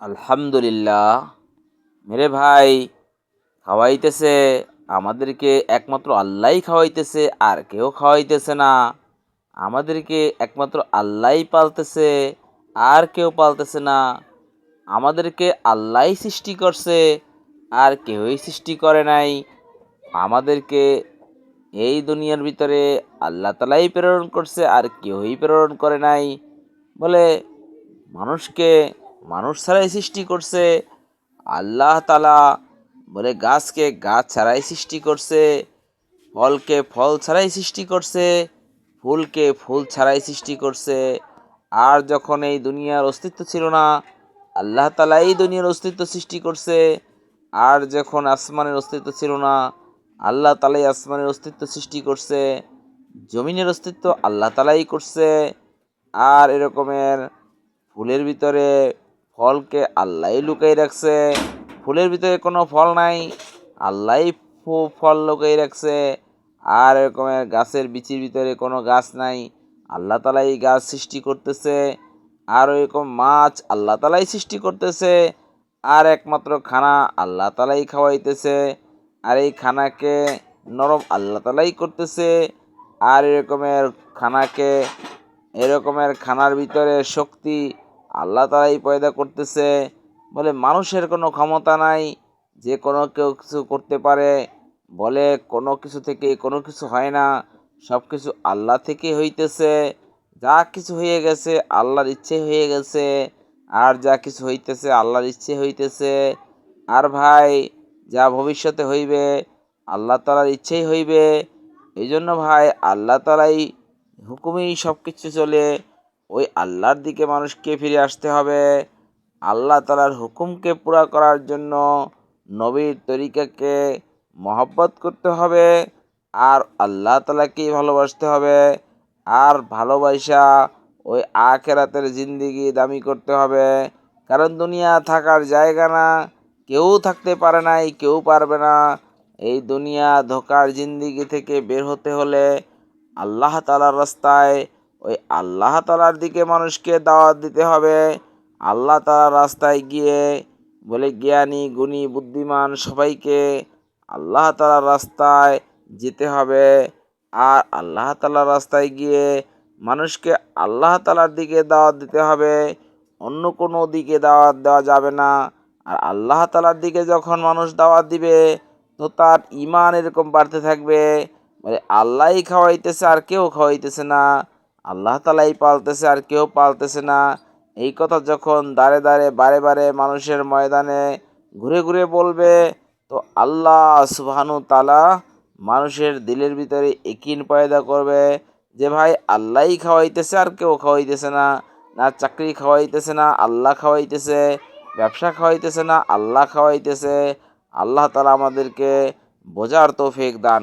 আলহামদুলিল্লাহ। মেরে ভাই, খাওয়াইতেছে আমাদেরকে একমাত্র আল্লাহই খাওয়াইতেছে, আর কেউ খাওয়াইতেছে না। আমাদেরকে একমাত্র আল্লাহই পালতেছে, আর কেউ পালতেছে না। আমাদেরকে আল্লাহই সৃষ্টি করছে, আর কেউই সৃষ্টি করে নাই। আমাদেরকে এই দুনিয়ার ভিতরে আল্লাহ তালাই প্রেরণ করছে, আর কেউই প্রেরণ করে নাই। বলে মানুষকে মানুষ ছাড়াই সৃষ্টি করছে আল্লাহ তালা। বলে গাছকে গাছ ছাড়াই সৃষ্টি করছে, ফলকে ফল ছাড়াই সৃষ্টি করছে, ফুলকে ফুল ছাড়াই সৃষ্টি করছে। আর যখন এই দুনিয়ার অস্তিত্ব ছিল না, আল্লাহ তালা এই দুনিয়ার অস্তিত্ব সৃষ্টি করছে। আর যখন আসমানের অস্তিত্ব ছিল না, আল্লাহ তালাই আসমানের অস্তিত্ব সৃষ্টি করছে। জমিনের অস্তিত্ব আল্লাহ তালাই করছে। আর এরকমের ফুলের ভিতরে ফলকে আল্লাহই লুকাই রাখছে। ফুলের ভিতরে কোনো ফল নাই, আল্লাহই ফল লুকাই রাখছে। আর এরকমের গাছের বিচির ভিতরে কোনো গাছ নাই, আল্লাহ তালাই গাছ সৃষ্টি করতেছে। আর এরকম মাছ আল্লাহ তালাই সৃষ্টি করতেছে। আর একমাত্র খানা আল্লাহ তালাই খাওয়াইতেছে। আর এই খানাকে নরম আল্লাহ তালাই করতেছে। আর এরকমের খানার ভিতরে শক্তি আল্লাহ তালাই পয়দা করতেছে। বলে মানুষের কোনো ক্ষমতা নাই যে কোনো কেউ কিছু করতে পারে। বলে কোনো কিছু থেকে কোনো কিছু হয় না, সব কিছু আল্লাহ থেকে হইতেছে। যা কিছু হয়ে গেছে আল্লাহর ইচ্ছে হয়ে গেছে, আর যা কিছু হইতেছে আল্লাহর ইচ্ছে হইতেছে। আর ভাই, যা ভবিষ্যতে হইবে আল্লাহ তালার ইচ্ছেই হইবে। এই জন্য ভাই, আল্লাহ তালাই হুকুমেই সব কিছু চলে। ওই আল্লাহর দিকে মানুষকে ফিরে আসতে হবে। আল্লাহ তালার হুকুমকে পুরা করার জন্য নবীর তরিকাকে মহব্বত করতে হবে, আর আল্লাহ তালাকেই ভালোবাসতে হবে। আর ভালোবাসা ওই আখেরাতের জিন্দিগি দামি করতে হবে। কারণ দুনিয়া থাকার জায়গা না, কেউ থাকতে পারে নাই, কেউ পারবে না। এই দুনিয়া ধোকার জিন্দিগি থেকে বের হতে হলে আল্লাহ তালার রাস্তায়, ওই আল্লাহ তালার দিকে মানুষকে দাওয়াত দিতে হবে। আল্লাহ তালার রাস্তায় গিয়ে বলে জ্ঞানী গুণী বুদ্ধিমান সবাইকে আল্লাহ তালার রাস্তায় যেতে হবে। আর আল্লাহ তালার রাস্তায় গিয়ে মানুষকে আল্লাহ তালার দিকে দাওয়াত দিতে হবে, অন্য কোনো দিকে দাওয়াত দেওয়া যাবে না। আর আল্লাহ তালার দিকে যখন মানুষ দাওয়াত দিবে, তো তার ঈমান এরকম বাড়তে থাকবে। মানে আল্লাহই খাওয়াইতেছে, আর কেউ খাওয়াইতেছে না। আল্লাহ তালাই পালতেছে, আর কেউ পালতেছে না। এই কথা যখন দাঁড়ে দাঁড়ে বারে বারে মানুষের ময়দানে ঘুরে ঘুরে বলবে, তো আল্লাহ সুবহানু তাআলা মানুষের দিলের ভিতরে ইকিন পয়দা করবে যে ভাই, আল্লাহই খাওয়াইতেছে, আর কেউ খাওয়াইতেছে না। না চাকরি খাওয়াইতেছে, না আল্লাহ খাওয়াইতেছে। ব্যবসা খাওয়াইতেছে, না আল্লাহ খাওয়াইতেছে। আল্লাহ তাআলা আমাদেরকে বোঝার তৌফিক দান